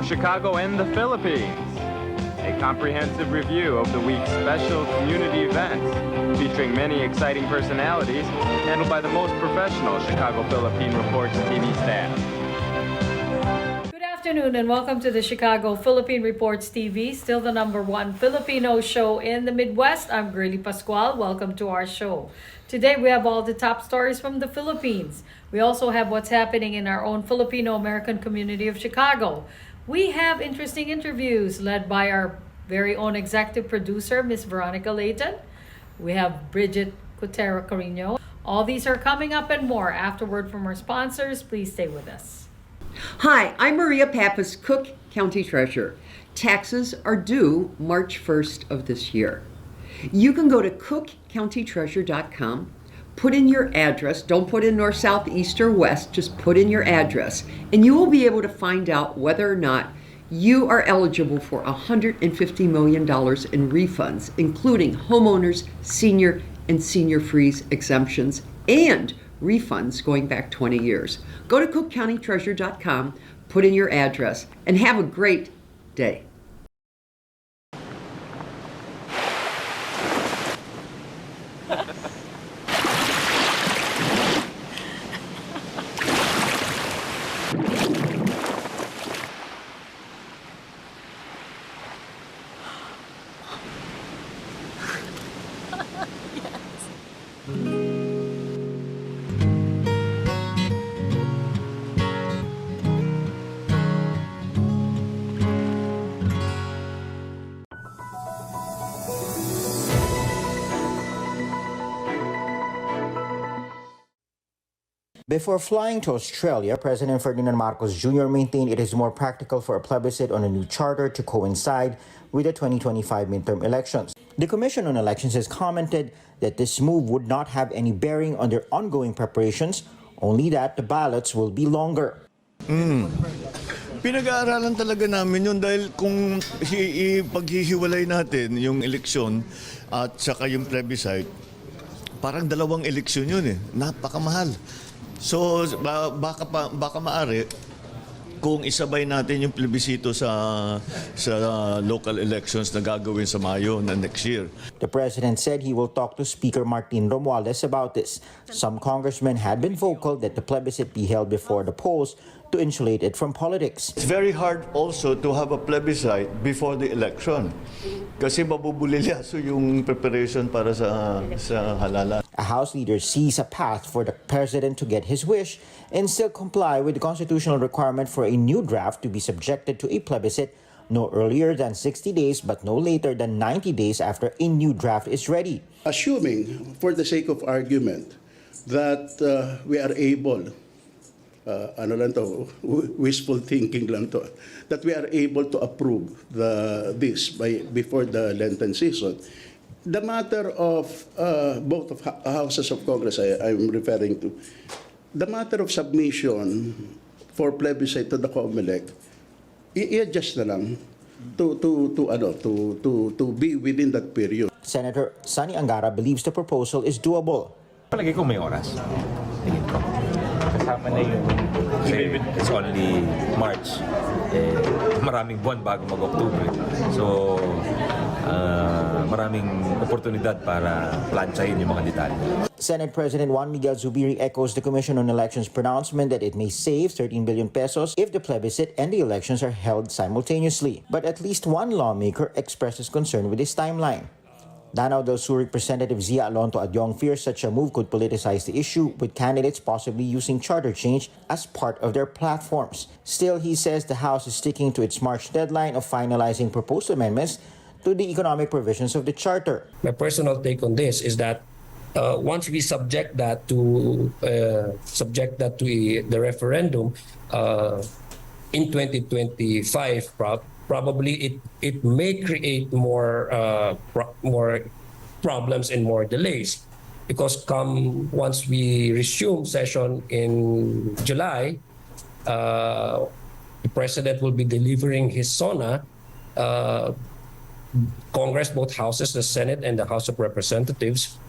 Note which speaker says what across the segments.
Speaker 1: Chicago and the Philippines. A comprehensive review of the week's special community events, featuring many exciting personalities, handled by the most professional Chicago Philippine Reports TV staff.
Speaker 2: Good afternoon and welcome to the Chicago Philippine Reports TV, still the #1 Filipino show in the Midwest. I'm Brigitte Pascual. Welcome to our show. Today we have all the top stories from the Philippines. We also have what's happening in our own Filipino American community of Chicago. We have interesting interviews led by our very own executive producer, Miss Veronica Leighton. We have Brigitte, Cueter, Carino. All these are coming up and more. Afterward from our sponsors, please stay with us.
Speaker 3: Hi, I'm Maria Pappas, Cook County Treasurer. Taxes are due March 1st of this year. You can go to cookcountytreasurer.com, put in your address, don't put in north, south, east, or west, just put in your address, and you will be able to find out whether or not you are eligible for $150 million in refunds, including homeowners, senior, and senior freeze exemptions, and refunds going back 20 years. Go to cookcountytreasurer.com, put in your address, and have a great day.
Speaker 4: Before flying to Australia, President Ferdinand Marcos Jr. maintained it is more practical for a plebiscite on a new charter to coincide with the 2025 midterm elections. The Commission on Elections has commented that this move would not have any bearing on their ongoing preparations, only that the ballots will be longer.
Speaker 5: Pinag-aaralan talaga namin yun dahil kung paghihiwalay natin yung eleksyon at saka yung plebiscite, parang dalawang eleksyon yun eh. Napakamahal. So baka maaari kung isabay natin yung plebisito sa local elections na gagawin sa Mayo na next year.
Speaker 4: The president said he will talk to Speaker Martin Romualdez about this. Some congressmen had been vocal that the plebiscite be held before the polls to insulate it from politics.
Speaker 5: It's very hard also to have a plebiscite before the election kasi mabubulilyaso yung preparation para sa halalan.
Speaker 4: A House leader sees a path for the president to get his wish and still comply with the constitutional requirement for a new draft to be subjected to a plebiscite no earlier than 60 days but no later than 90 days after a new draft is ready.
Speaker 6: Assuming, for the sake of argument, that we are able, wishful thinking lang to, that we are able to approve this before the Lenten season. The matter of both of houses of Congress I'm referring to, the matter of submission for plebiscite to the COMELEC, i-adjust na lang to be within that period.
Speaker 4: Senator Sonny Angara believes the proposal is doable.
Speaker 7: Palagi ko may oras. Tingin ko. Kasama na yung, kasi it's only March. Maraming buwan bago mag-October. So, maraming oportunidad para planchahin yung mga detalye.
Speaker 4: Senate President Juan Miguel Zubiri echoes the Commission on Elections pronouncement that it may save 13 billion pesos if the plebiscite and the elections are held simultaneously. But at least one lawmaker expresses concern with this timeline. Danao del Sur Representative Zia Alonto Adyong fears such a move could politicize the issue, with candidates possibly using charter change as part of their platforms. Still, he says the House is sticking to its March deadline of finalizing proposed amendments to the economic provisions of the charter.
Speaker 8: My personal take on this is that once we subject that to the referendum in 2025, probably it may create more problems and more delays, because once we resume session in July, the president will be delivering his SONA. Congress, both houses, the Senate and the House of Representatives,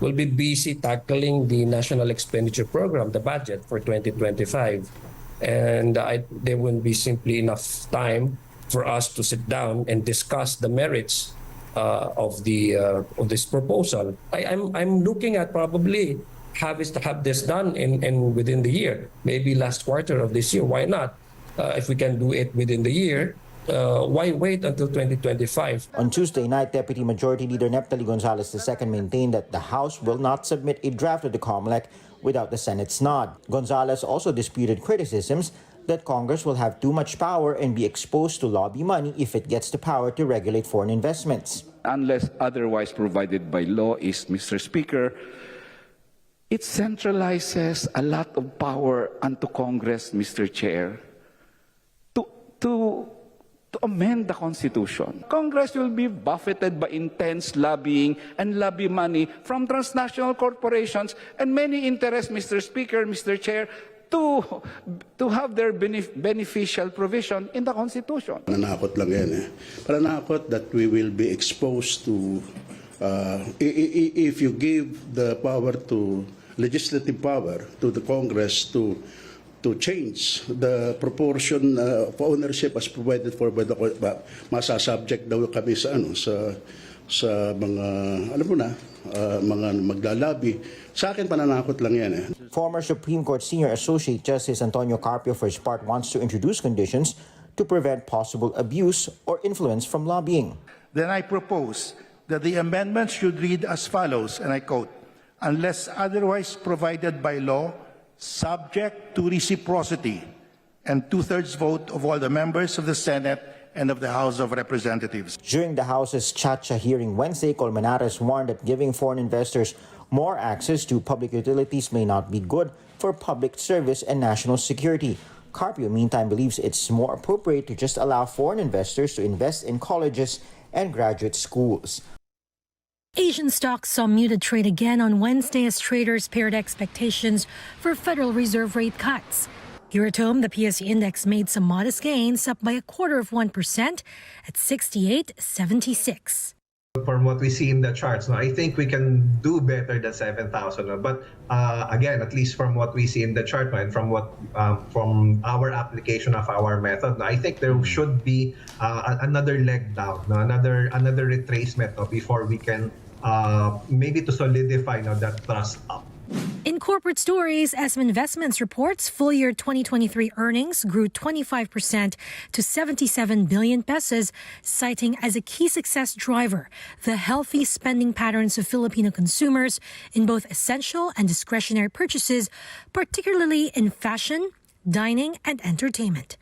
Speaker 8: will be busy tackling the National Expenditure Program, the budget for 2025. and there wouldn't be simply enough time for us to sit down and discuss the merits of this proposal. I'm looking at probably have this done in within the year, maybe last quarter of this year. Why not? If we can do it within the year, why wait until 2025?
Speaker 4: On Tuesday night, Deputy Majority Leader Neptali Gonzales II maintained that the House will not submit a draft of the COMELEC without the Senate's nod. Gonzales also disputed criticisms that Congress will have too much power and be exposed to lobby money if it gets the power to regulate foreign investments.
Speaker 9: Unless otherwise provided by law, is, Mr. Speaker, it centralizes a lot of power unto Congress, Mr. Chair, to amend the Constitution. Congress will be buffeted by intense lobbying and lobby money from transnational corporations and many interests, Mr. Speaker, Mr. Chair, to have their beneficial provision in the Constitution.
Speaker 6: Pananakot lang yan eh. Pananakot that we will be exposed to, if you give the power to, legislative power to the Congress to change the proportion of ownership as provided for by the masasubject daw kami sa mga mga maglalabi. Sa akin pananakot lang yan eh.
Speaker 4: Former Supreme Court Senior Associate Justice Antonio Carpio for his part wants to introduce conditions to prevent possible abuse or influence from lobbying.
Speaker 10: Then I propose that the amendment should read as follows, and I quote, "Unless otherwise provided by law, subject to reciprocity and 2/3 vote of all the members of the Senate and of the House of Representatives."
Speaker 4: During the House's Chacha hearing Wednesday, Colmenares warned that giving foreign investors more access to public utilities may not be good for public service and national security. Carpio, meantime, believes it's more appropriate to just allow foreign investors to invest in colleges and graduate schools.
Speaker 11: Asian stocks saw muted trade again on Wednesday as traders paired expectations for Federal Reserve rate cuts. Here at home, the PSE index made some modest gains, up by 1/4% at 68.76.
Speaker 12: From what we see in the charts, I think we can do better than 7,000. But again, at least from what we see in the chart and from our application of our method, I think there should be another leg down, another retracement before we can maybe to solidify that thrust up.
Speaker 11: In corporate stories, SM Investments reports full-year 2023 earnings grew 25% to 77 billion pesos, citing as a key success driver the healthy spending patterns of Filipino consumers in both essential and discretionary purchases, particularly in fashion, dining, and entertainment.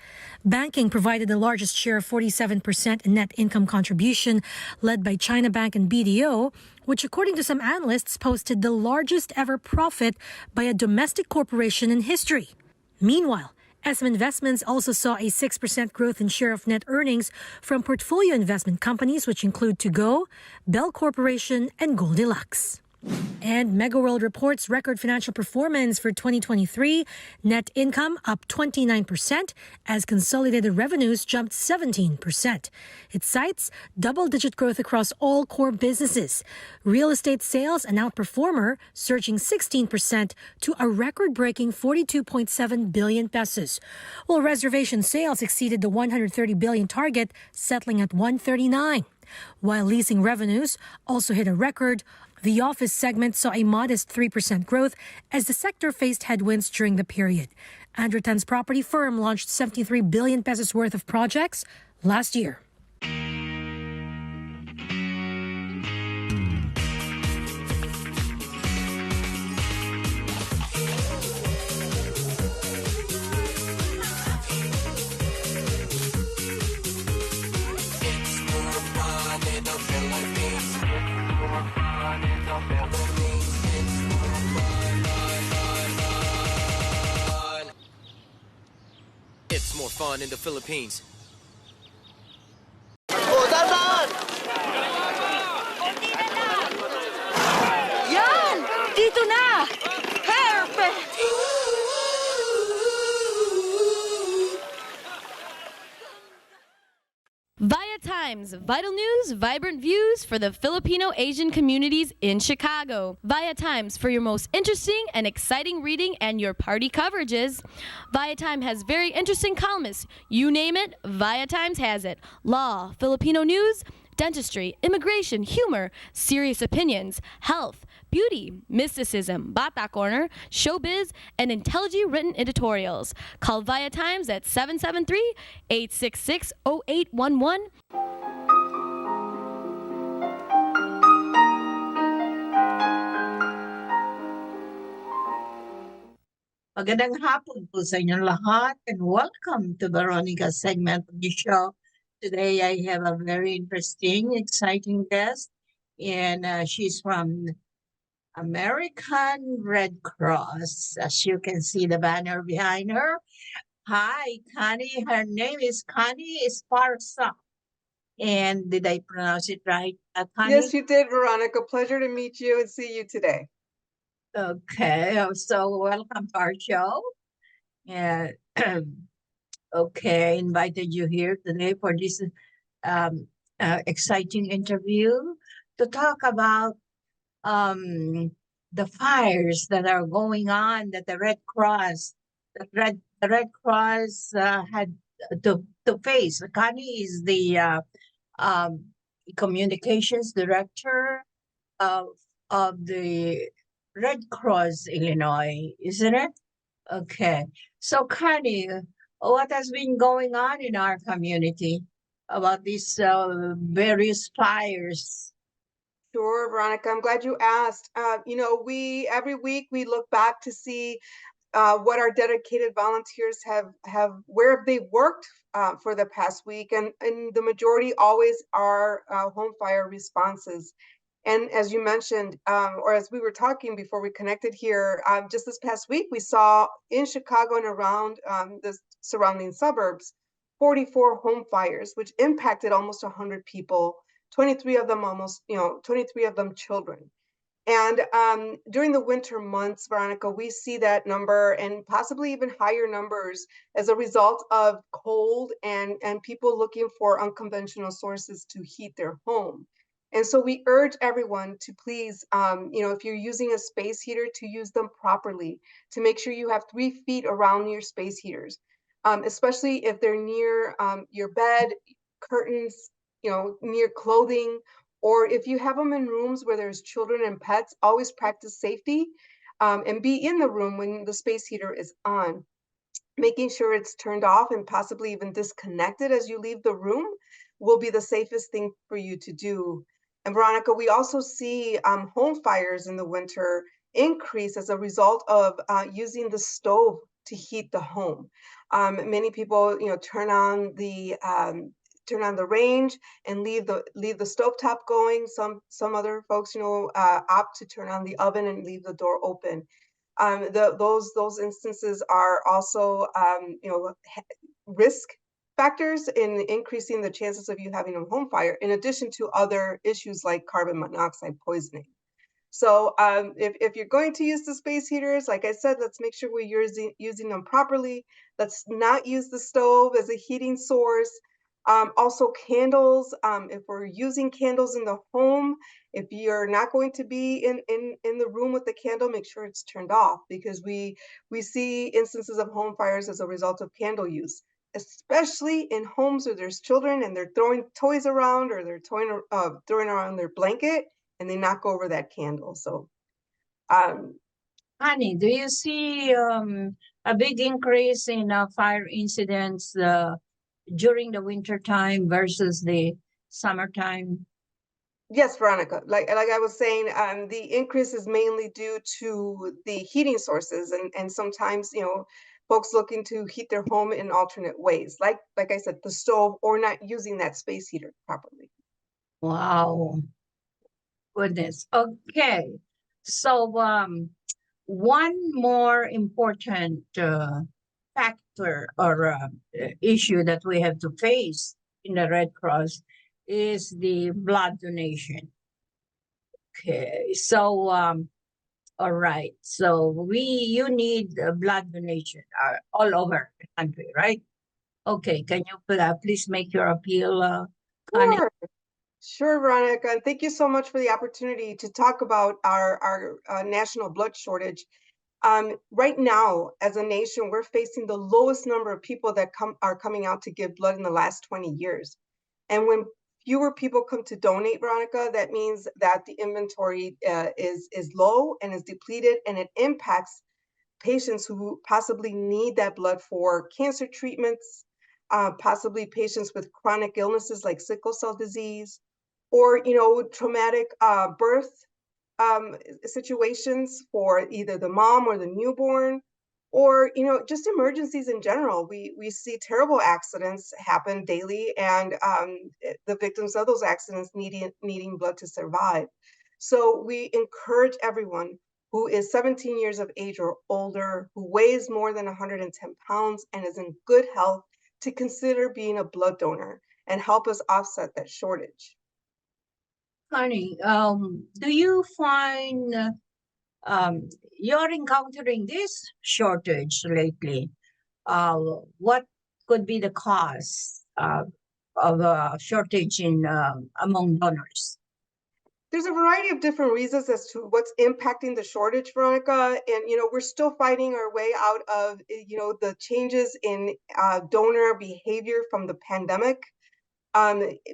Speaker 11: Banking provided the largest share of 47% in net income contribution, led by China Bank and BDO, which according to some analysts posted the largest ever profit by a domestic corporation in history. Meanwhile, SM Investments also saw a 6% growth in share of net earnings from portfolio investment companies, which include To Go, Bell Corporation, and Goldilocks. And MegaWorld reports record financial performance for 2023, net income up 29% as consolidated revenues jumped 17%. It cites double-digit growth across all core businesses. Real estate sales, an outperformer, surging 16% to a record-breaking 42.7 billion pesos, while reservation sales exceeded the 130 billion target, settling at 139. While leasing revenues also hit a record, the office segment saw a modest 3% growth as the sector faced headwinds during the period. Andrew Tan's property firm launched 73 billion pesos worth of projects last year.
Speaker 13: It's more fun in the Philippines.
Speaker 14: Yan! Dito na! Perfect!
Speaker 15: ViaTimes, vital news, vibrant views for the Filipino Asian communities in Chicago. ViaTimes for your most interesting and exciting reading and your party coverages. ViaTime has very interesting columnists. You name it, ViaTimes has it. Law, Filipino news, dentistry, immigration, humor, serious opinions, health, beauty, mysticism, Bata Corner, showbiz, and intelligently written editorials. Call ViaTimes at 773-866-0811.
Speaker 16: Magandang hapon po sa inyong lahat and welcome to Veronica's segment of the show. Today I have a very interesting, exciting guest and she's from American Red Cross. As you can see the banner behind her. Hi, Connie. Her name is Connie Esparza. And did I pronounce it right, Connie?
Speaker 17: Yes, you did, Veronica. Pleasure to meet you and see you today.
Speaker 16: Okay, so welcome to our show. Yeah. Okay, I invited you here today for this exciting interview to talk about the fires that are going on that the Red Cross had to face. Connie is the communications director of the Red Cross Illinois, isn't it? Okay. So Connie, what has been going on in our community about these various fires?
Speaker 17: Sure, Veronica. I'm glad you asked. Every week we look back to see what our dedicated volunteers where they worked for the past week, and the majority always are home fire responses. And as you mentioned, or as we were talking before we connected here, just this past week, we saw in Chicago and around the surrounding suburbs, 44 home fires, which impacted almost 100 people, 23 of them children. And during the winter months, Veronica, we see that number and possibly even higher numbers as a result of cold and people looking for unconventional sources to heat their home. And so we urge everyone to please, if you're using a space heater, to use them properly, to make sure you have 3 feet around your space heaters, especially if they're near your bed, curtains, near clothing, or if you have them in rooms where there's children and pets, always practice safety and be in the room when the space heater is on. Making sure it's turned off and possibly even disconnected as you leave the room will be the safest thing for you to do. And Veronica, we also see home fires in the winter increase as a result of using the stove to heat the home. Many people, turn on the range and leave the stovetop going. Some other folks, opt to turn on the oven and leave the door open. Those instances are also risk factors in increasing the chances of you having a home fire, in addition to other issues like carbon monoxide poisoning. So if you're going to use the space heaters, like I said, let's make sure we're using them properly. Let's not use the stove as a heating source. Also candles, if we're using candles in the home, if you're not going to be in the room with the candle, make sure it's turned off, because we see instances of home fires as a result of candle use, especially in homes where there's children and they're throwing toys around, or they're throwing around their blanket and they knock over that candle. So,
Speaker 16: Honey, do you see a big increase in fire incidents during the winter time versus the summertime?
Speaker 17: Yes, Veronica, like I was saying, the increase is mainly due to the heating sources, and sometimes, folks looking to heat their home in alternate ways, like I said, the stove, or not using that space heater properly.
Speaker 16: Wow. Goodness. Okay. So one more important factor or issue that we have to face in the Red Cross is the blood donation. Okay. So all right. So you need blood donation all over the country, right? Okay, can you please make your appeal, Connie?
Speaker 17: Sure. Sure, Veronica, and thank you so much for the opportunity to talk about our national blood shortage. Right now, as a nation, we're facing the lowest number of people that are coming out to give blood in the last 20 years. And when fewer people come to donate, Veronica, that means that the inventory is low and is depleted, and it impacts patients who possibly need that blood for cancer treatments, possibly patients with chronic illnesses like sickle cell disease, or traumatic birth situations for either the mom or the newborn, or just emergencies in general. We see terrible accidents happen daily, and the victims of those accidents needing blood to survive. So we encourage everyone who is 17 years of age or older, who weighs more than 110 pounds and is in good health, to consider being a blood donor and help us offset that shortage.
Speaker 16: Connie, do you find you're encountering this shortage lately? What could be the cause of a shortage in among donors?
Speaker 17: There's a variety of different reasons as to what's impacting the shortage, Veronica, and we're still fighting our way out of the changes in donor behavior from the pandemic.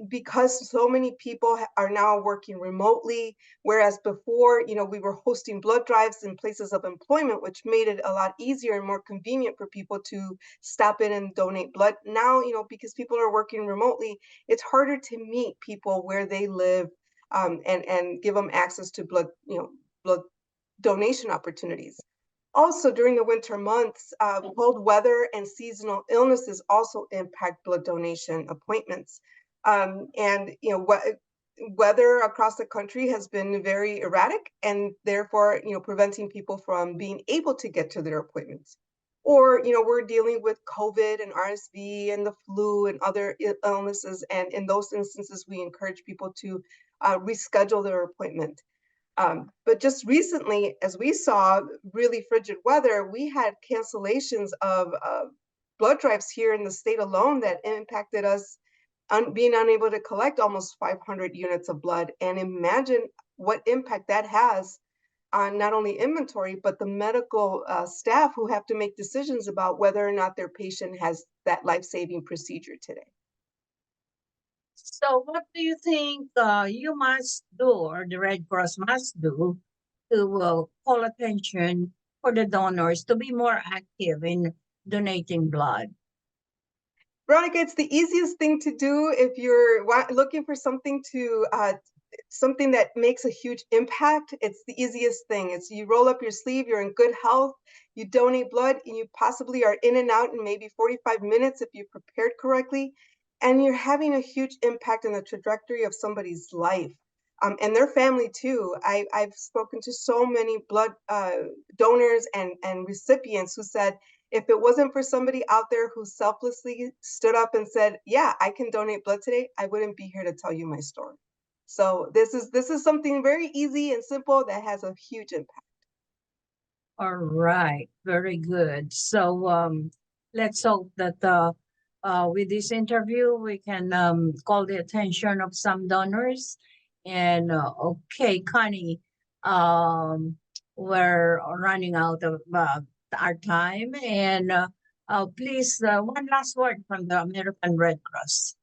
Speaker 17: Because so many people are now working remotely, whereas before, we were hosting blood drives in places of employment, which made it a lot easier and more convenient for people to stop in and donate blood. Now, because people are working remotely, it's harder to meet people where they live, and give them access to blood donation opportunities. Also, during the winter months, cold weather and seasonal illnesses also impact blood donation appointments. Weather across the country has been very erratic, and therefore, preventing people from being able to get to their appointments. Or, we're dealing with COVID and RSV and the flu and other illnesses, and in those instances, we encourage people to reschedule their appointment. But just recently, as we saw really frigid weather, we had cancellations of blood drives here in the state alone that impacted us being unable to collect almost 500 units of blood. And imagine what impact that has on not only inventory, but the medical staff who have to make decisions about whether or not their patient has that life-saving procedure today.
Speaker 16: So what do you think you must do, or the Red Cross must do, to call attention for the donors to be more active in donating blood?
Speaker 17: Veronica, it's the easiest thing to do if you're looking for something to something that makes a huge impact. It's the easiest thing. It's you roll up your sleeve, you're in good health, you donate blood, and you possibly are in and out in maybe 45 minutes if you prepared correctly, and you're having a huge impact on the trajectory of somebody's life, and their family too. I've spoken to so many blood donors and recipients who said, if it wasn't for somebody out there who selflessly stood up and said, yeah, I can donate blood today, I wouldn't be here to tell you my story. So this is something very easy and simple that has a huge impact.
Speaker 16: All right, very good. So let's hope that with this interview, we can call the attention of some donors. And okay, Connie, we're running out of our time, and please, one last word from the American Red Cross.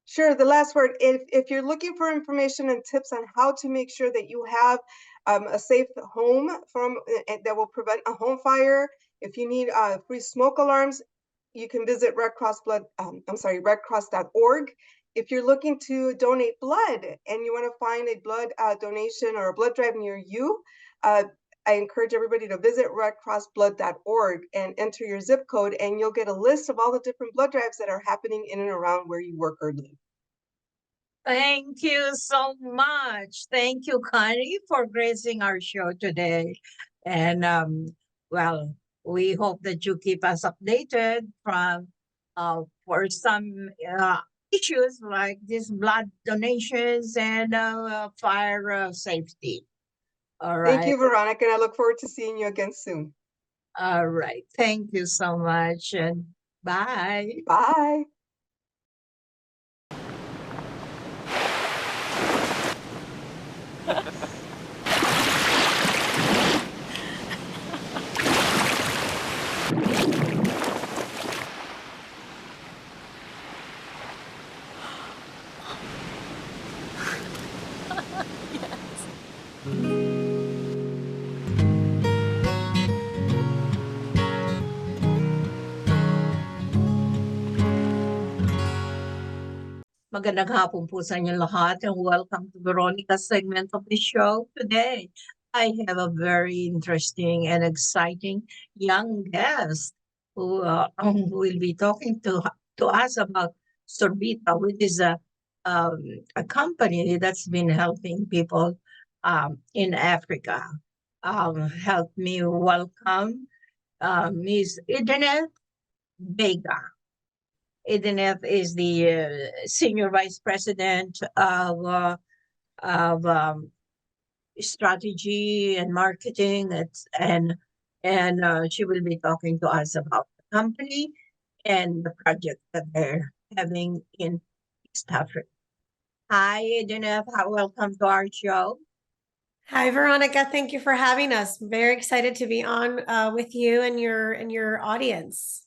Speaker 17: Sure, the last word, if you're looking for information and tips on how to make sure that you have a safe home that will prevent a home fire, if you need free smoke alarms, you can visit redcross.org. If you're looking to donate blood and you want to find a blood donation or a blood drive near you, I encourage everybody to visit redcrossblood.org and enter your zip code, and you'll get a list of all the different blood drives that are happening in and around where you work or live.
Speaker 16: Thank you so much. Thank you, Connie, for gracing our show today. And well, we hope that you keep us updated for some issues like these blood donations and fire safety. All right.
Speaker 17: Thank you, Veronica, and I look forward to seeing you again soon.
Speaker 16: All right. Thank you so much. And Bye.
Speaker 17: Bye.
Speaker 16: Magandang hapon po sa inyo lahat and welcome to Veronica's segment of the show today. I have a very interesting and exciting young guest who will be talking to us about Sorbita, which is a company that's been helping people in Africa. Help me welcome Ms. Ideneth Vega. Ideneth is the Senior Vice President of Strategy and Marketing, and she will be talking to us about the company and the project that they're having in East Africa. Hi, Ideneth. Welcome to our show.
Speaker 18: Hi, Veronica. Thank you for having us. Very excited to be on with you and your audience.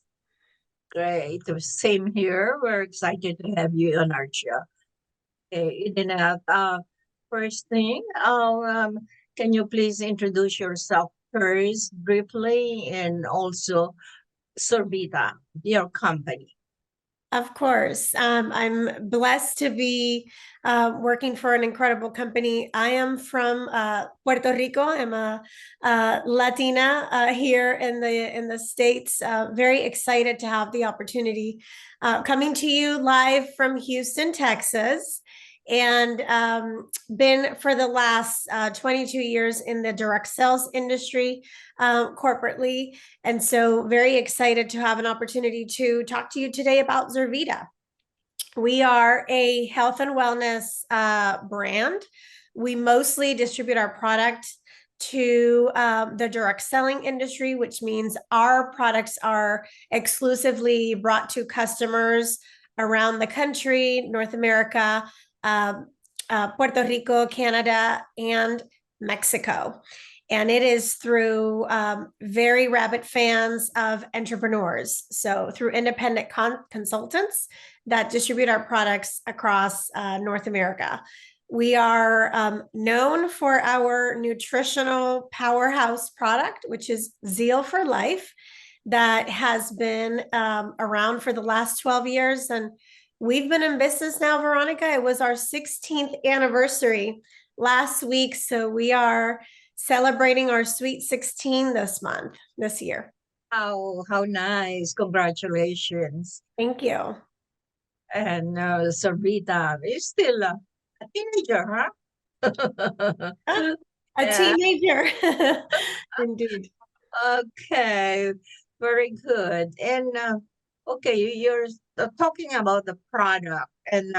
Speaker 16: Great. Same here. We're excited to have you on our show. Okay, Ideneth, first thing, can you please introduce yourself first briefly and also Sorbita, your company?
Speaker 18: Of course. I'm blessed to be working for an incredible company. I am from Puerto Rico. I'm a Latina here in the States. Very excited to have the opportunity coming to you live from Houston, Texas. And been for the last 22 years in the direct sales industry corporately. And so very excited to have an opportunity to talk to you today about Zurvita. We are a health and wellness brand. We mostly distribute our product to the direct selling industry, which means our products are exclusively brought to customers around the country, North America, Puerto Rico, Canada, and Mexico. And it is through very rabid fans of entrepreneurs. So through independent consultants that distribute our products across North America. We are known for our nutritional powerhouse product, which is Zeal for Life, that has been around for the last 12 years. And we've been in business now, Veronica. It was our 16th anniversary last week. So we are celebrating our Sweet 16 this year.
Speaker 16: How nice. Congratulations.
Speaker 18: Thank you.
Speaker 16: And Sorbita is still a teenager, huh?
Speaker 18: A teenager. Indeed.
Speaker 16: Okay, very good. And okay, you're talking about the product, and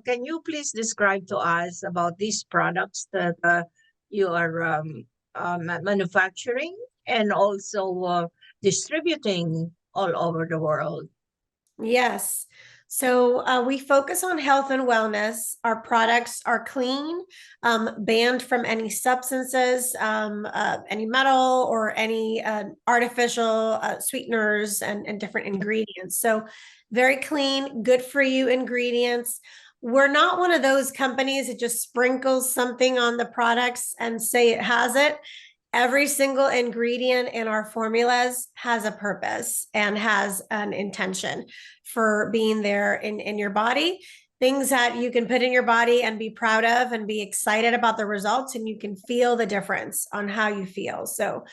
Speaker 16: can you please describe to us about these products that you are manufacturing and also distributing all over the world?
Speaker 18: Yes. So we focus on health and wellness. Our products are clean, banned from any substances, any metal or any artificial sweeteners and different ingredients. So very clean, good for you ingredients. We're not one of those companies that just sprinkles something on the products and say it has it. Every single ingredient in our formulas has a purpose and has an intention for being there in your body. Things that you can put in your body and be proud of and be excited about the results, and you can feel the difference on how you feel. So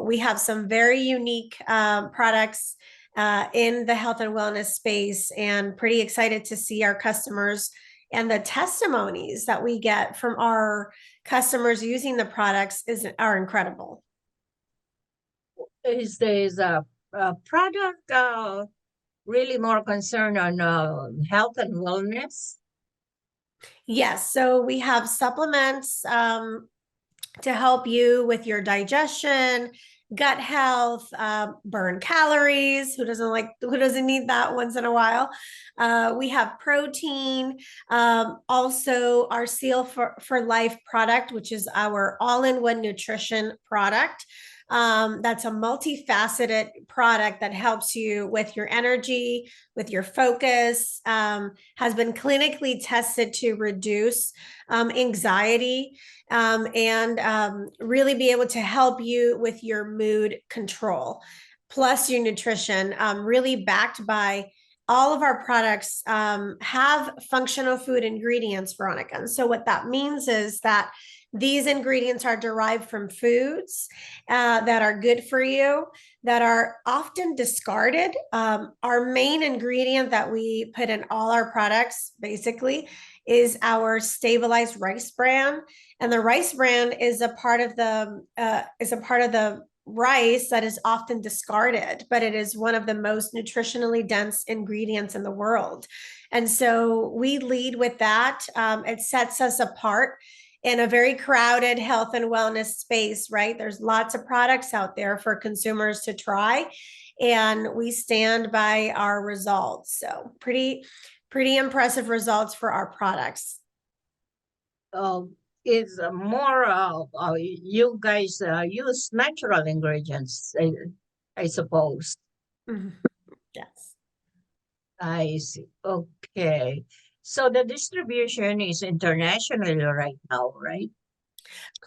Speaker 18: we have some very unique products in the health and wellness space, and pretty excited to see our customers and the testimonies that we get from our customers using the products are incredible.
Speaker 16: Is there a product really more concerned on health and wellness?
Speaker 18: Yes, so we have supplements to help you with your digestion gut health, burn calories. Who doesn't need that once in a while? We have protein, also our Seal for Life product, which is our all-in-one nutrition product. That's a multifaceted product that helps you with your energy, with your focus, has been clinically tested to reduce anxiety, and really be able to help you with your mood control, plus your nutrition, really backed by all of our products have functional food ingredients, Veronica. And so what that means is that these ingredients are derived from foods that are good for you, that are often discarded. Our main ingredient that we put in all our products, basically, is our stabilized rice bran. And the rice bran is a part of the rice that is often discarded, but it is one of the most nutritionally dense ingredients in the world. And so we lead with that. It sets us apart in a very crowded health and wellness space, right? There's lots of products out there for consumers to try, and we stand by our results. So pretty impressive results for our products.
Speaker 16: It's more you guys use natural ingredients, I suppose.
Speaker 18: Yes.
Speaker 16: I see. Okay. So the distribution is internationally right now, right?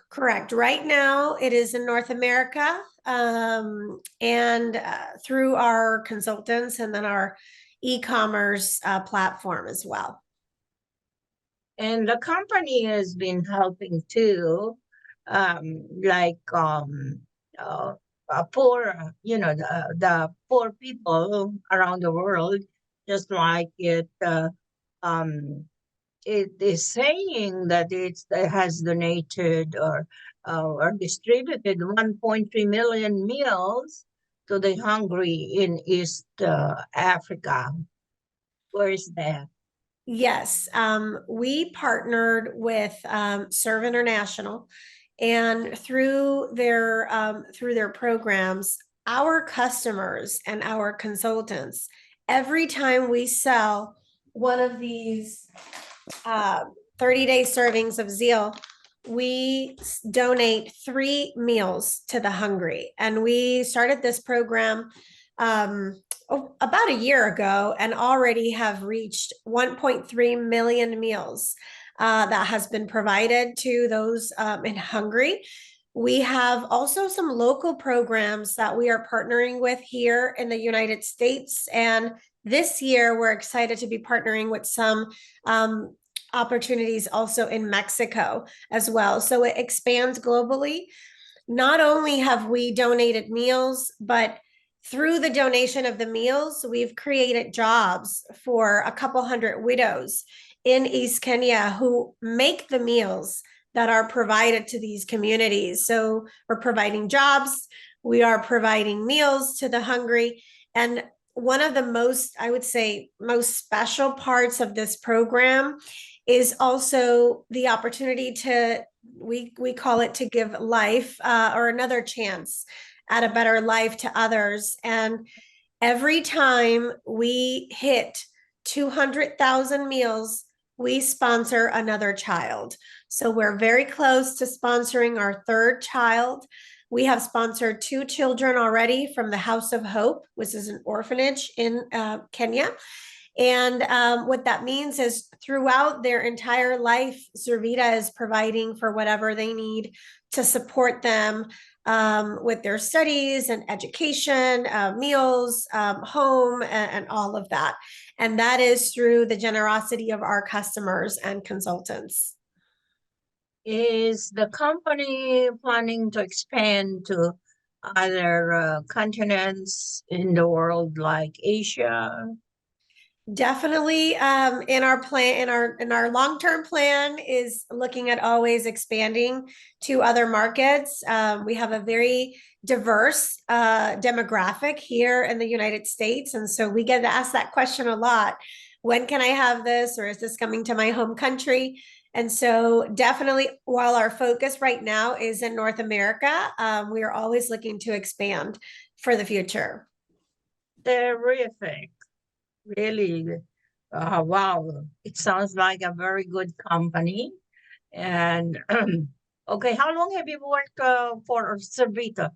Speaker 18: Correct. Right now, it is in North America, and through our consultants, and then our e-commerce platform as well.
Speaker 16: And the company has been helping too, poor, the poor people around the world, just like it is saying that it has donated or distributed 1.3 million meals to the hungry in East Africa. Where is that?
Speaker 18: Yes, we partnered with Serve International, and through their programs, our customers and our consultants, every time we sell one of these 30-day servings of Zeal, we donate 3 meals to the hungry. And we started this program about a year ago, and already have reached 1.3 million meals that has been provided to those in hungry. We have also some local programs that we are partnering with here in the United States. And this year, we're excited to be partnering with some opportunities also in Mexico as well. So it expands globally. Not only have we donated meals, but through the donation of the meals, we've created jobs for a couple hundred widows in East Kenya who make the meals that are provided to these communities. So we're providing jobs, we are providing meals to the hungry. And one of the most, I would say, most special parts of this program is also the opportunity to, we call it to give life or another chance at a better life to others. And every time we hit 200,000 meals, we sponsor another child. So we're very close to sponsoring our 3rd child. We have sponsored 2 children already from the House of Hope, which is an orphanage in Kenya. And what that means is throughout their entire life, Zurvita is providing for whatever they need to support them with their studies and education, meals, home, and all of that. And that is through the generosity of our customers and consultants.
Speaker 16: Is the company planning to expand to other continents in the world, like Asia?
Speaker 18: Definitely, in our plan, in our long-term plan is looking at always expanding to other markets. We have a very diverse demographic here in the United States, and so we get asked that question a lot. when can I have this, or is this coming to my home country? And so definitely, while our focus right now is in North America, we are always looking to expand for the future.
Speaker 16: Terrific. Really. Wow. It sounds like a very good company. And okay, how long have you worked for Servita?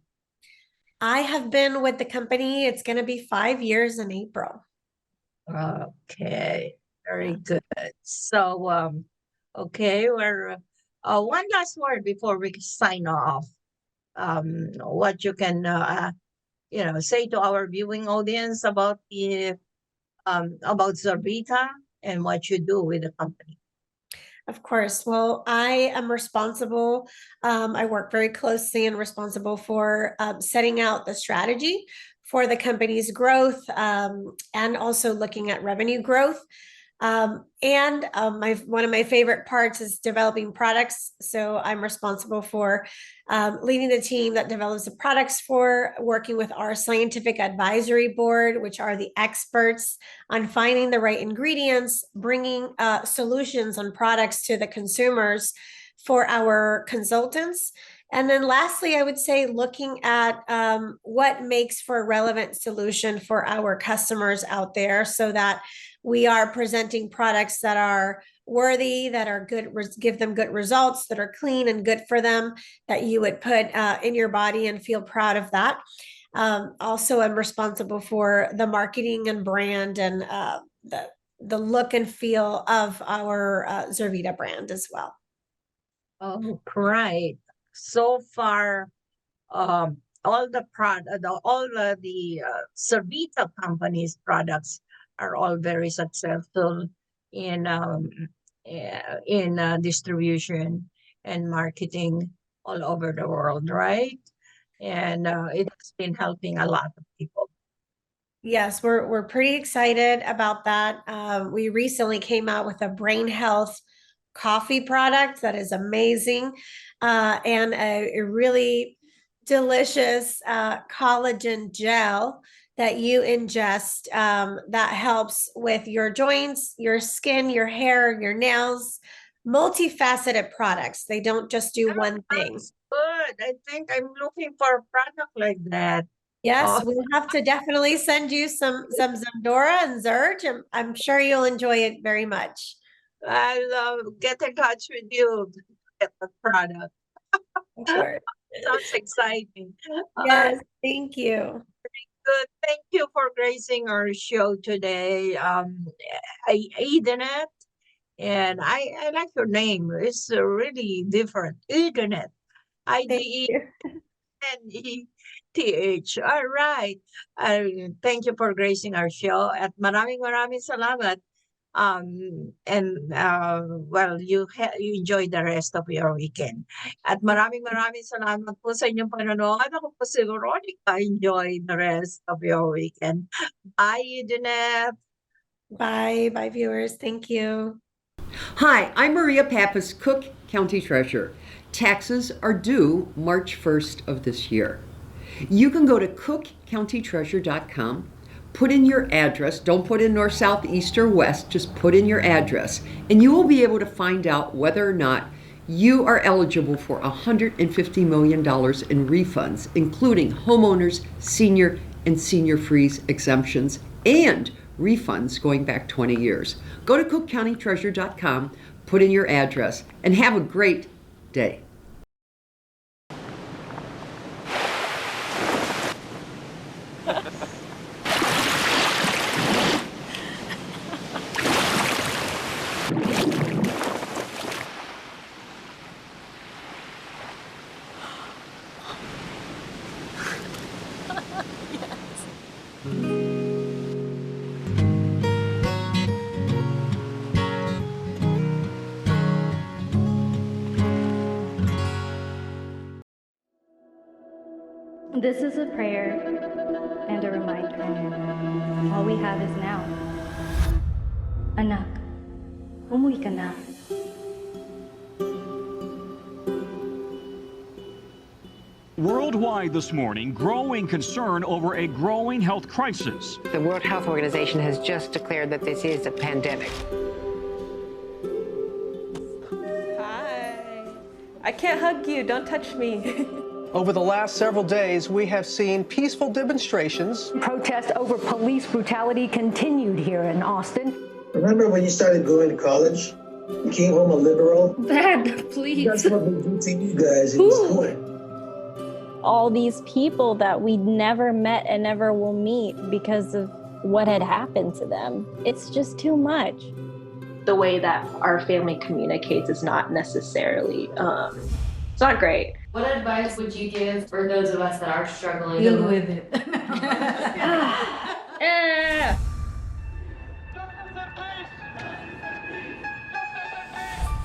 Speaker 18: I have been with the company, it's going to be 5 years in April.
Speaker 16: Okay, very good. So, okay, we're one last word before we sign off. What you can, say to our viewing audience about Servita and what you do with the company.
Speaker 18: Of course. Well, I am responsible. I work very closely and responsible for setting out the strategy for the company's growth and also looking at revenue growth. One of my favorite parts is developing products. So I'm responsible for leading the team that develops the products, for working with our scientific advisory board, which are the experts on finding the right ingredients, bringing solutions on products to the consumers for our consultants. And then lastly, I would say looking at what makes for a relevant solution for our customers out there, so that we are presenting products that are worthy, that are good, give them good results, that are clean and good for them, that you would put in your body and feel proud of that. Also, I'm responsible for the marketing and brand and the look and feel of our Servita brand as well.
Speaker 16: Oh, great. So far, all the Servita company's products are all very successful in distribution and marketing all over the world, right? And it has been helping a lot of people.
Speaker 18: Yes, we're pretty excited about that. We recently came out with a brain health coffee product that is amazing, and a really delicious collagen gel that you ingest that helps with your joints, your skin, your hair, your nails, multifaceted products. They don't just do one thing.
Speaker 16: Good. I think I'm looking for a product like that.
Speaker 18: Yes, we'll have to definitely send you some Zandora and Zurge. I'm sure you'll enjoy it very much.
Speaker 16: I'll get in touch with you to get the product. Sounds exciting.
Speaker 18: Yes, thank you.
Speaker 16: Good. Thank you for gracing our show today, Edenet. And I like your name. It's really different. Edenet. IDENETH. All right. Thank you for gracing our show. At maraming salamat. Well, you enjoy the rest of your weekend. At maraming salamat po sa inyong panonood. Ako po si Veronica. Enjoy the rest of your weekend. Bye, Jeanette.
Speaker 18: Bye, viewers. Thank you.
Speaker 3: Hi, I'm Maria Pappas, Cook County Treasurer. Taxes are due March 1st of this year. You can go to cookcountytreasurer.com, put in your address, don't put in north, south, east, or west, just put in your address, and you will be able to find out whether or not you are eligible for $150 million in refunds, including homeowners, senior, and senior freeze exemptions, and refunds going back 20 years. Go to cookcountytreasurer.com, put in your address, and have a great day.
Speaker 19: This is a prayer and a reminder. All we have is now. Anak, umuwi ka na.
Speaker 20: World Worldwide this morning, growing concern over a growing health crisis.
Speaker 21: The World Health Organization has just declared that this is a pandemic.
Speaker 22: Hi. I can't hug you. Don't touch me.
Speaker 23: Over the last several days, we have seen peaceful demonstrations.
Speaker 24: Protests over police brutality continued here in Austin.
Speaker 25: Remember when you started going to college? You came home a liberal?
Speaker 26: Dad, please.
Speaker 25: That's what we do to you guys in school.
Speaker 27: All these people that we never met and never will meet because of what had happened to them. It's just too much.
Speaker 28: The way that our family communicates is not necessarily, it's not great.
Speaker 29: What advice would you give for those of us that are struggling?
Speaker 2: Deal with it.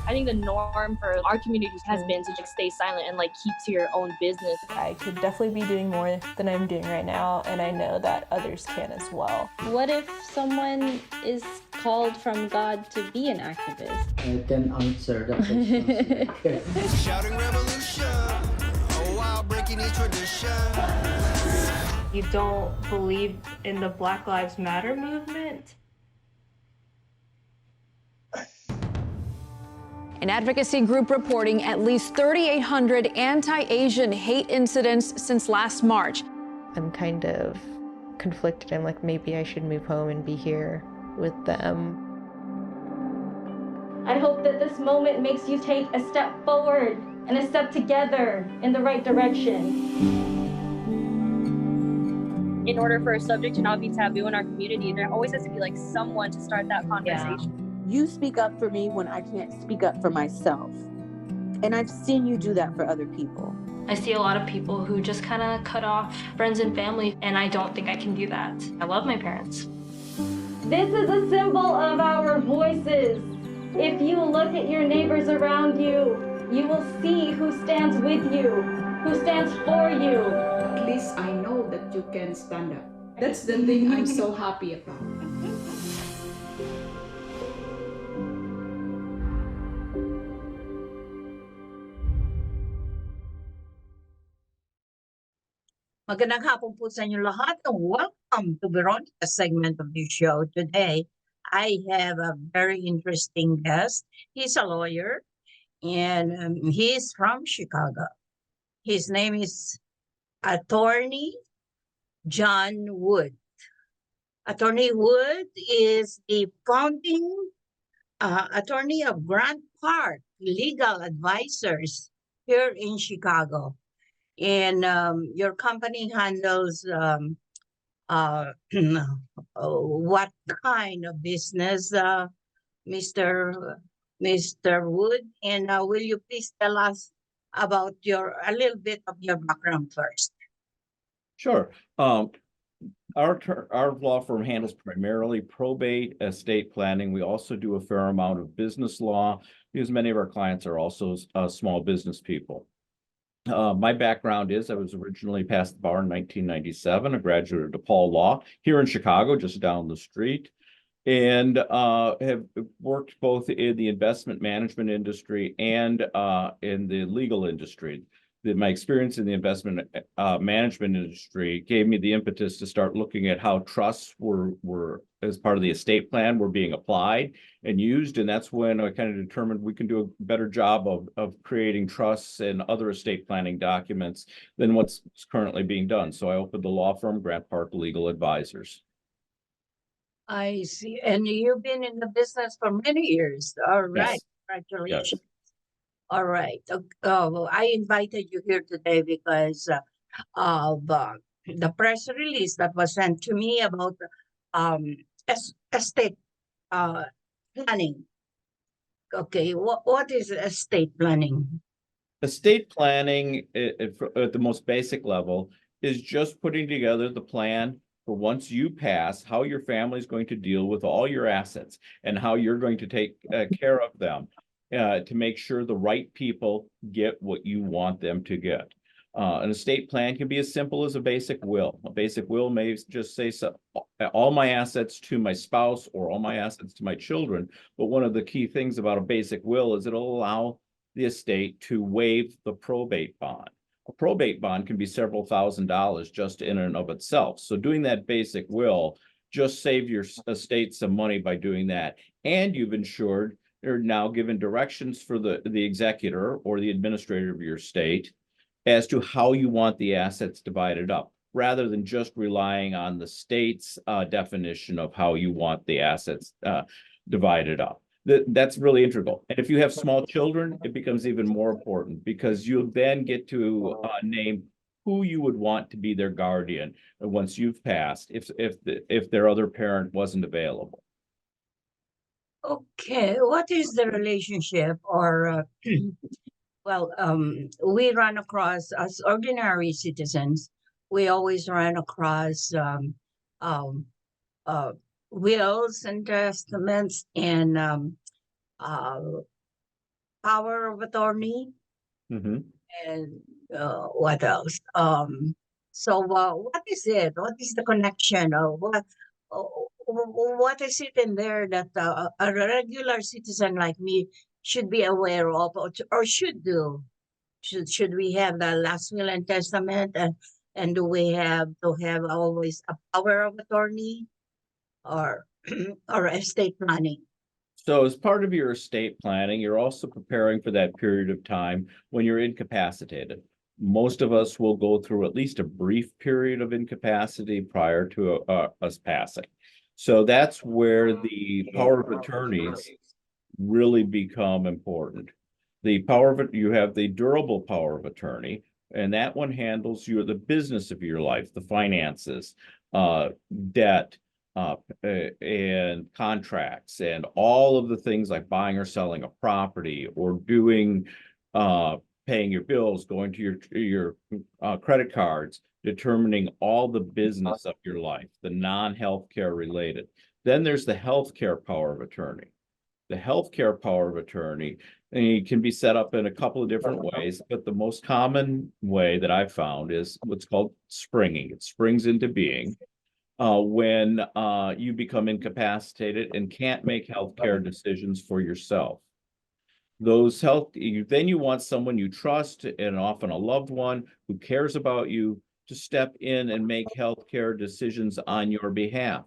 Speaker 28: I think the norm for our community has been to just stay silent and like keep to your own business.
Speaker 22: I could definitely be doing more than I'm doing right now, and I know that others can as well.
Speaker 27: What if someone is called from God to be an activist?
Speaker 30: I can answer that question.
Speaker 13: Shouting revolution, oh wow, breaking each tradition.
Speaker 31: You don't believe in the Black Lives Matter movement?
Speaker 32: An advocacy group reporting at least 3,800 anti-Asian hate incidents since last March.
Speaker 22: I'm kind of conflicted. I'm like, maybe I should move home and be here with them.
Speaker 27: I hope that this moment makes you take a step forward and a step together in the right direction.
Speaker 28: In order for a subject to not be taboo in our community, there always has to be like someone to start that conversation.
Speaker 33: You speak up for me when I can't speak up for myself. And I've seen you do that for other people.
Speaker 29: I see a lot of people who just kind of cut off friends and family, and I don't think I can do that. I love my parents.
Speaker 27: This is a symbol of our voices. If you look at your neighbors around you, you will see who stands with you, who stands for you.
Speaker 34: At least I know that you can stand up. That's the thing I'm so happy about.
Speaker 16: Magandang hapon po sa inyo lahat and welcome to Veronica's segment of the show. Today, I have a very interesting guest. He's a lawyer and he's from Chicago. His name is Attorney John Wood. Attorney Wood is the founding attorney of Grant Park Legal Advisors here in Chicago. And your company handles what kind of business, Mr. Wood? And will you please tell us about a little bit of your background first?
Speaker 35: Sure. Our law firm handles primarily probate, estate planning. We also do a fair amount of business law because many of our clients are also small business people. My background is I was originally passed the bar in 1997, a graduate of DePaul Law here in Chicago, just down the street, and have worked both in the investment management industry and in the legal industry. My experience in the investment management industry gave me the impetus to start looking at how trusts were as part of the estate plan were being applied and used. And that's when I kind of determined we can do a better job of creating trusts and other estate planning documents than what's currently being done. So I opened the law firm, Grant Park Legal Advisors.
Speaker 16: I see. And you've been in the business for many years. All right. Yes. Congratulations. Yes. All right. Well, I invited you here today because of the press release that was sent to me about estate planning. Okay, what is estate planning?
Speaker 35: Estate planning, at the most basic level, is just putting together the plan for once you pass, how your family is going to deal with all your assets and how you're going to take care of them. To make sure the right people get what you want them to get. An estate plan can be as simple as a basic will. A basic will may just say all my assets to my spouse or all my assets to my children. But one of the key things about a basic will is it'll allow the estate to waive the probate bond. A probate bond can be several $1,000s just in and of itself. So doing that basic will just save your estate some money by doing that. And you've ensured or now given directions for the executor or the administrator of your estate as to how you want the assets divided up, rather than just relying on the state's definition of how you want the assets divided up. That's really integral. And if you have small children, it becomes even more important because you'll then get to name who you would want to be their guardian once you've passed, if their other parent wasn't available.
Speaker 16: Okay, what is the relationship or well, we run across as ordinary citizens, we always run across wills and testaments and power of attorney.
Speaker 35: Mm-hmm.
Speaker 16: And what else? So what is it? What is the connection? What is it in there that a regular citizen like me should be aware of or should do? Should we have the last will and testament, and do we have to have always a power of attorney or or estate planning?
Speaker 35: So as part of your estate planning, you're also preparing for that period of time when you're incapacitated. Most of us will go through at least a brief period of incapacity prior to us passing. So that's where the power of attorneys really become important. The power of you have the durable power of attorney, and that one handles the business of your life, the finances, debt, and contracts, and all of the things like buying or selling a property or doing paying your bills, going to your credit cards, determining all the business of your life, the non-healthcare related. Then there's the healthcare power of attorney. The healthcare power of attorney, and it can be set up in a couple of different ways, but the most common way that I've found is what's called springing. It springs into being when you become incapacitated and can't make healthcare decisions for yourself. Then you want someone you trust, and often a loved one who cares about you, to step in and make healthcare decisions on your behalf.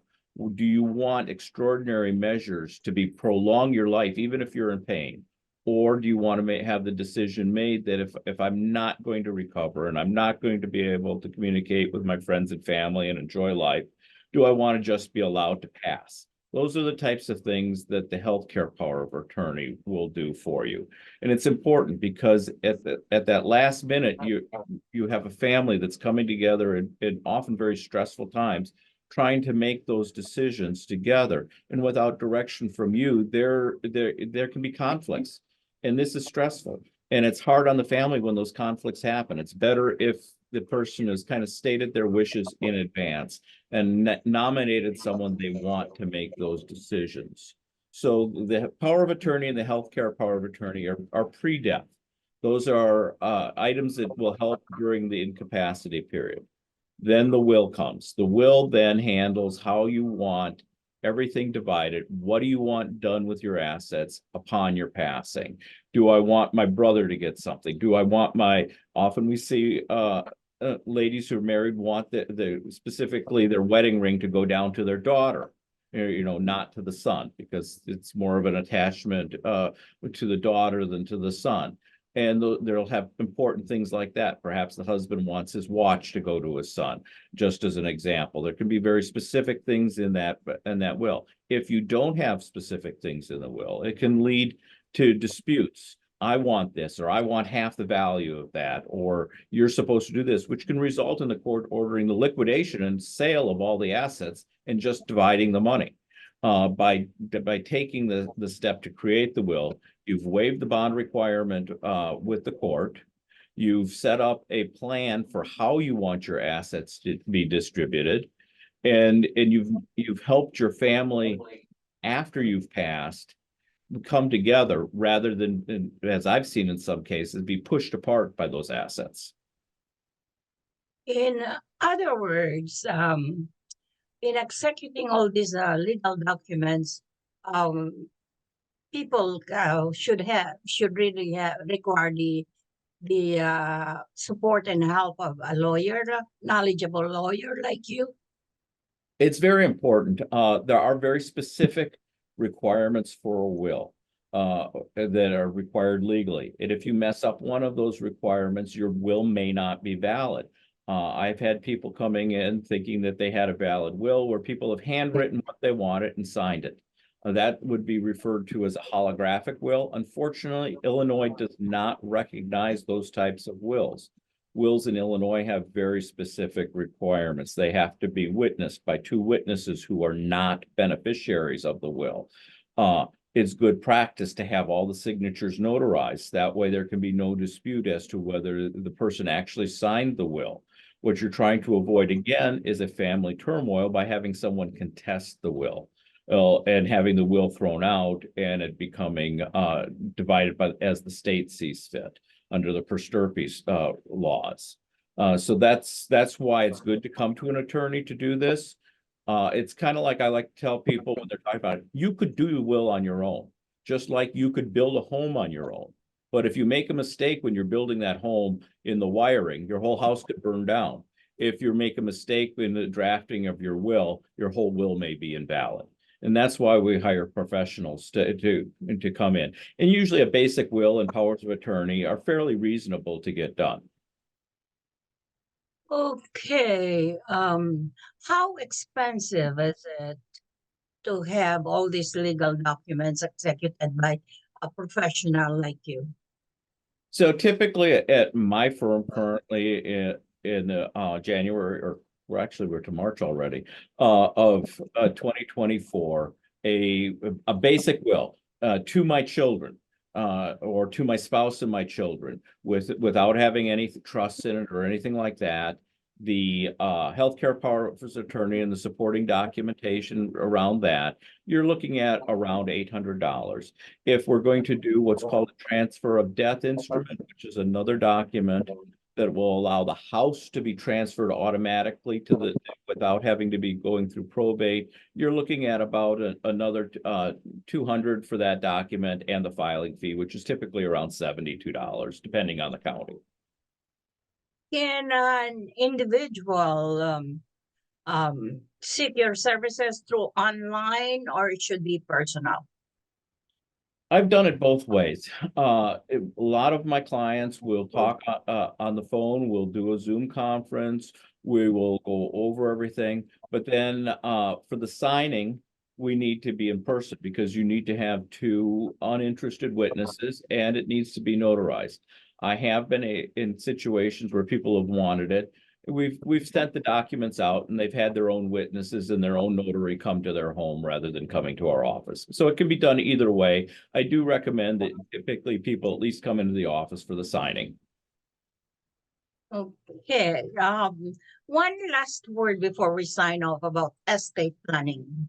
Speaker 35: Do you want extraordinary measures to prolong your life, even if you're in pain? Or do you want to have the decision made that if I'm not going to recover and I'm not going to be able to communicate with my friends and family and enjoy life, do I want to just be allowed to pass? Those are the types of things that the healthcare power of attorney will do for you. And it's important because at that last minute, you have a family that's coming together in often very stressful times, trying to make those decisions together. And without direction from you, there can be conflicts. And this is stressful. And it's hard on the family when those conflicts happen. It's better if the person has kind of stated their wishes in advance and nominated someone they want to make those decisions. So the power of attorney and the healthcare power of attorney are pre-death. Those are items that will help during the incapacity period. Then the will comes. The will then handles how you want everything divided. What do you want done with your assets upon your passing? Do I want my brother to get something? Do I want often we see ladies who are married want specifically their wedding ring to go down to their daughter, not to the son, because it's more of an attachment to the daughter than to the son. And they'll have important things like that. Perhaps the husband wants his watch to go to his son, just as an example. There can be very specific things in that will. If you don't have specific things in the will, it can lead to disputes. I want this, or I want half the value of that, or you're supposed to do this, which can result in the court ordering the liquidation and sale of all the assets and just dividing the money. By taking the step to create the will, you've waived the bond requirement with the court. You've set up a plan for how you want your assets to be distributed, and you've helped your family after you've passed come together rather than, as I've seen in some cases, be pushed apart by those assets.
Speaker 16: In other words, in executing all these legal documents, people should really require the support and help of a lawyer, knowledgeable lawyer like you?
Speaker 35: It's very important. There are very specific requirements for a will that are required legally. And if you mess up one of those requirements, your will may not be valid. I've had people coming in thinking that they had a valid will where people have handwritten what they wanted and signed it. That would be referred to as a holographic will. Unfortunately, Illinois does not recognize those types of wills. Wills in Illinois have very specific requirements. They have to be witnessed by two witnesses who are not beneficiaries of the will. It's good practice to have all the signatures notarized. That way there can be no dispute as to whether the person actually signed the will. What you're trying to avoid again is a family turmoil by having someone contest the will. And having the will thrown out and it becoming divided by as the state sees fit under the per stirpes laws. So that's why it's good to come to an attorney to do this. It's kind of like I like to tell people when they're talking about it, you could do a will on your own, just like you could build a home on your own. But if you make a mistake when you're building that home in the wiring, your whole house could burn down. If you make a mistake in the drafting of your whole will may be invalid. And that's why we hire professionals to come in. And usually a basic will and powers of attorney are fairly reasonable to get done.
Speaker 16: Okay. How expensive is it to have all these legal documents executed by a professional like you?
Speaker 35: So typically at my firm currently in January, or we're to March already, of 2024, a basic will to my children or to my spouse and my children without having any trusts in it or anything like that. The healthcare powers of attorney and the supporting documentation around that, you're looking at around $800. If we're going to do what's called a transfer of death instrument, which is another document that will allow the house to be transferred automatically to the without having to be going through probate, you're looking at about another $200 for that document and the filing fee, which is typically around $72, depending on the county.
Speaker 16: Can an individual seek your services through online, or it should be personal?
Speaker 35: I've done it both ways. A lot of my clients will talk on the phone. We'll do a Zoom conference. We will go over everything. But then for the signing, we need to be in person because you need to have two uninterested witnesses and it needs to be notarized. I have been in situations where people have wanted it. We've sent the documents out and they've had their own witnesses and their own notary come to their home rather than coming to our office. So it can be done either way. I do recommend that typically people at least come into the office for the signing.
Speaker 16: Okay. One last word before we sign off about estate planning.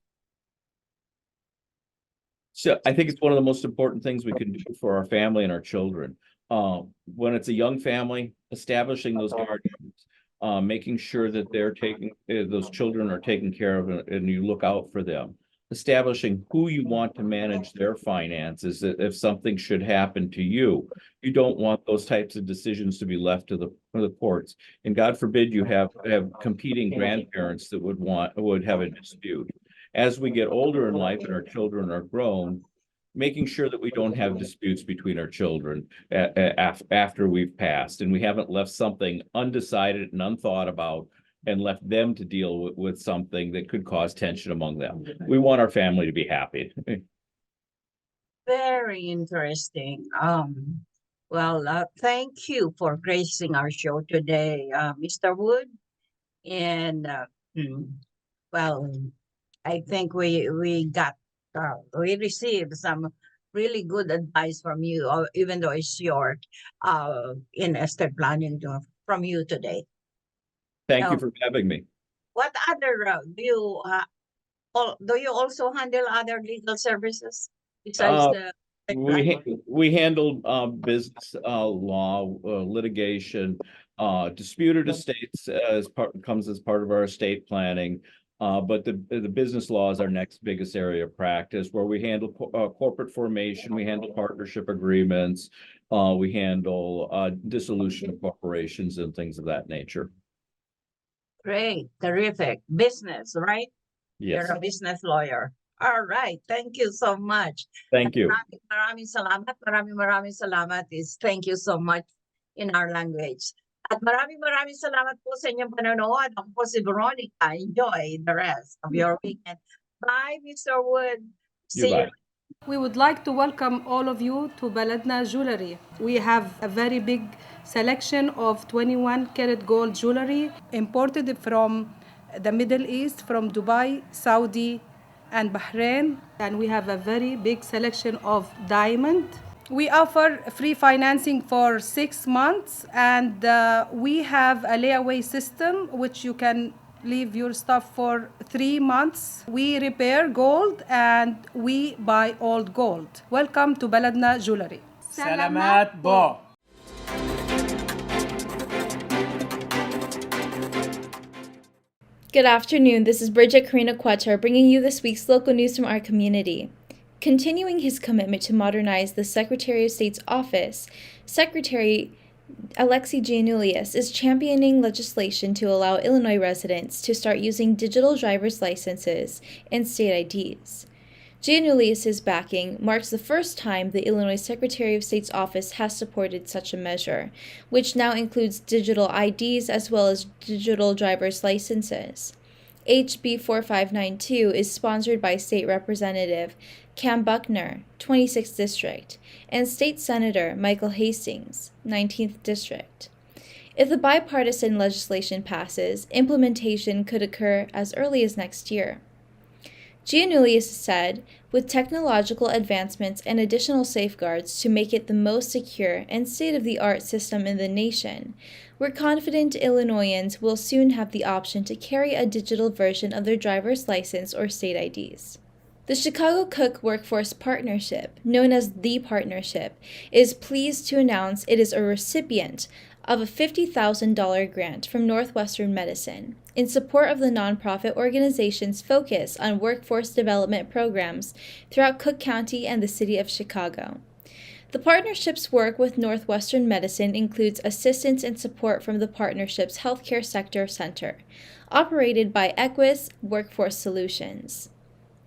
Speaker 35: So I think it's one of the most important things we can do for our family and our children. When it's a young family, establishing those guardians, making sure that they're those children are taken care of and you look out for them. Establishing who you want to manage their finances. If something should happen to you, you don't want those types of decisions to be left to the courts. And God forbid you have competing grandparents that would have a dispute. As we get older in life and our children are grown, making sure that we don't have disputes between our children after we've passed and we haven't left something undecided and unthought about and left them to deal with something that could cause tension among them. We want our family to be happy.
Speaker 16: Very interesting. Well, thank you for gracing our show today, Mr. Wood. And well, I think we received some really good advice from you, even though it's short, in estate planning from you today.
Speaker 35: Thank you for having me.
Speaker 16: What other do you also handle other legal services besides
Speaker 35: we handle business law, litigation, disputed estates comes as part of our estate planning. But the business law is our next biggest area of practice, where we handle corporate formation, we handle partnership agreements, we handle dissolution of corporations and things of that nature.
Speaker 16: Great, terrific. Business, right?
Speaker 35: Yes.
Speaker 16: You're a business lawyer. All right. Thank you so much.
Speaker 35: Thank you.
Speaker 16: Maraming salamat. Maraming salamat is thank you so much in our language. At maraming salamat po sa inyong panonood. Ako po si Veronica. Enjoy the rest of your weekend. Bye, Mr. Wood. See you.
Speaker 1: We would like to welcome all of you to Baladna Jewelry. We have a very big selection of 21 karat gold jewelry imported from the Middle East, from Dubai, Saudi, and Bahrain. And we have a very big selection of diamond. We offer free financing for 6 months, and we have a layaway system which you can leave your stuff for 3 months. We repair gold and we buy old gold. Welcome to Baladna Jewelry.
Speaker 4: Salamat po.
Speaker 5: Good afternoon, this is Brigitte Carino Cueter bringing you this week's local news from our community. Continuing his commitment to modernize the Secretary of State's office, Secretary Alexi Giannoulias is championing legislation to allow Illinois residents to start using digital driver's licenses and state IDs. Giannoulias' backing marks the first time the Illinois Secretary of State's office has supported such a measure, which now includes digital IDs as well as digital driver's licenses. HB 4592 is sponsored by State Representative Cam Buckner, 26th District, and State Senator Michael Hastings, 19th District. If the bipartisan legislation passes, implementation could occur as early as next year. Giannoulias said, with technological advancements and additional safeguards to make it the most secure and state-of-the-art system in the nation, we're confident Illinoisans will soon have the option to carry a digital version of their driver's license or state IDs. The Chicago Cook Workforce Partnership, known as The Partnership, is pleased to announce it is a recipient of a $50,000 grant from Northwestern Medicine in support of the nonprofit organization's focus on workforce development programs throughout Cook County and the city of Chicago. The partnership's work with Northwestern Medicine includes assistance and support from the partnership's Healthcare Sector Center, operated by Equus Workforce Solutions.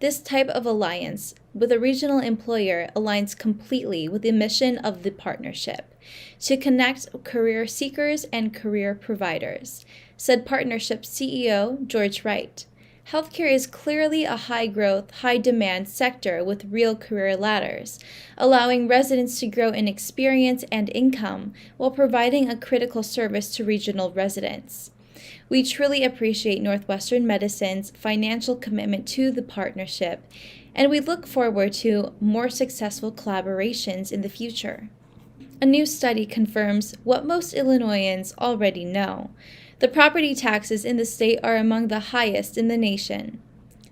Speaker 5: This type of alliance with a regional employer aligns completely with the mission of the partnership, to connect career seekers and career providers, said partnership CEO George Wright. Healthcare is clearly a high-growth, high-demand sector with real career ladders, allowing residents to grow in experience and income while providing a critical service to regional residents. We truly appreciate Northwestern Medicine's financial commitment to the partnership, and we look forward to more successful collaborations in the future. A new study confirms what most Illinoisans already know. The property taxes in the state are among the highest in the nation.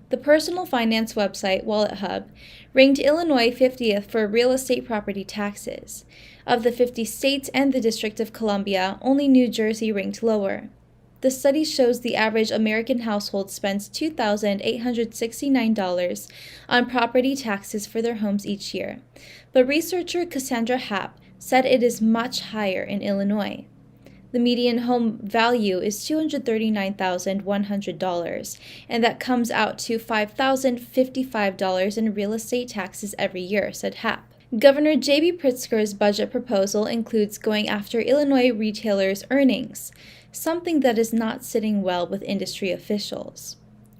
Speaker 5: The personal finance website WalletHub ranked Illinois 50th for real estate property taxes. Of the 50 states and the District of Columbia, only New Jersey ranked lower. The study shows the average American household spends $2,869 on property taxes for their homes each year, but researcher Cassandra Happ said it is much higher in Illinois. The median home value is $239,100, and that comes out to $5,055 in real estate taxes every year, said Happ. Governor J.B. Pritzker's budget proposal includes going after Illinois retailers' earnings, something that is not sitting well with industry officials.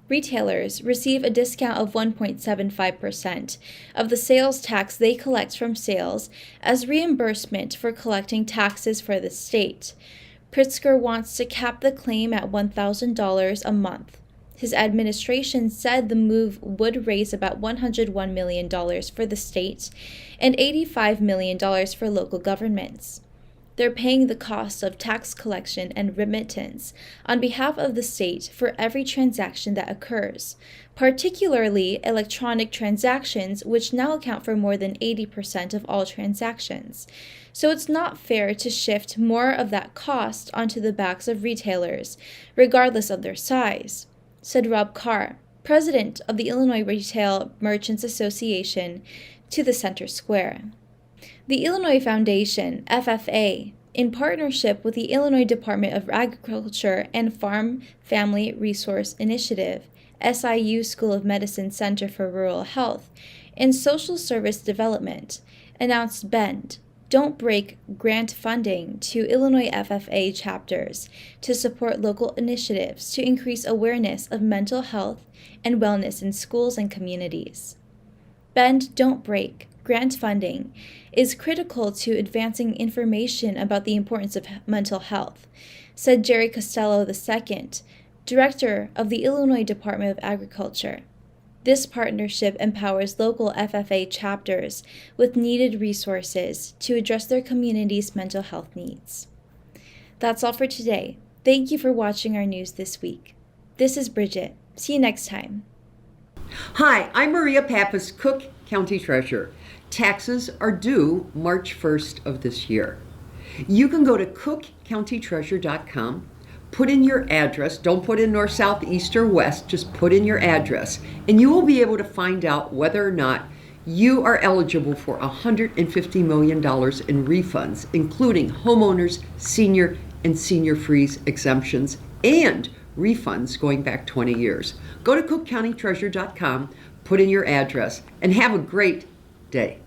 Speaker 5: Retailers receive a discount of 1.75% of the sales tax they collect from sales as reimbursement for collecting taxes for the state. Pritzker wants to cap the claim at $1,000 a month. His administration said the move would raise about $101 million for the state and $85 million for local governments. They're paying the cost of tax collection and remittance on behalf of the state for every transaction that occurs, particularly electronic transactions, which now account for more than 80% of all transactions. So it's not fair to shift more of that cost onto the backs of retailers, regardless of their size. said Rob Carr, president of the Illinois Retail Merchants Association, to the Center Square. The Illinois Foundation, FFA, in partnership with the Illinois Department of Agriculture and Farm Family Resource Initiative, SIU School of Medicine Center for Rural Health, and Social Service Development, announced Bend, Don't Break grant funding to Illinois FFA chapters to support local initiatives to increase awareness of mental health and wellness in schools and communities. Bend, Don't Break grant funding is critical to advancing information about the importance of mental health, said Jerry Costello II, director of the Illinois Department of Agriculture. This partnership empowers local FFA chapters with needed resources to address their community's mental health needs. That's all for today. Thank you for watching our news this week. This is Brigitte. See you next time.
Speaker 3: Hi, I'm Maria Pappas, Cook County Treasurer. Taxes are due March 1st of this year. You can go to cookcountytreasurer.com, put in your address, don't put in north, south, east, or west, just put in your address, and you will be able to find out whether or not you are eligible for $150 million in refunds, including homeowners, senior, and senior freeze exemptions, and refunds going back 20 years. Go to cookcountytreasurer.com, put in your address, and have a great day.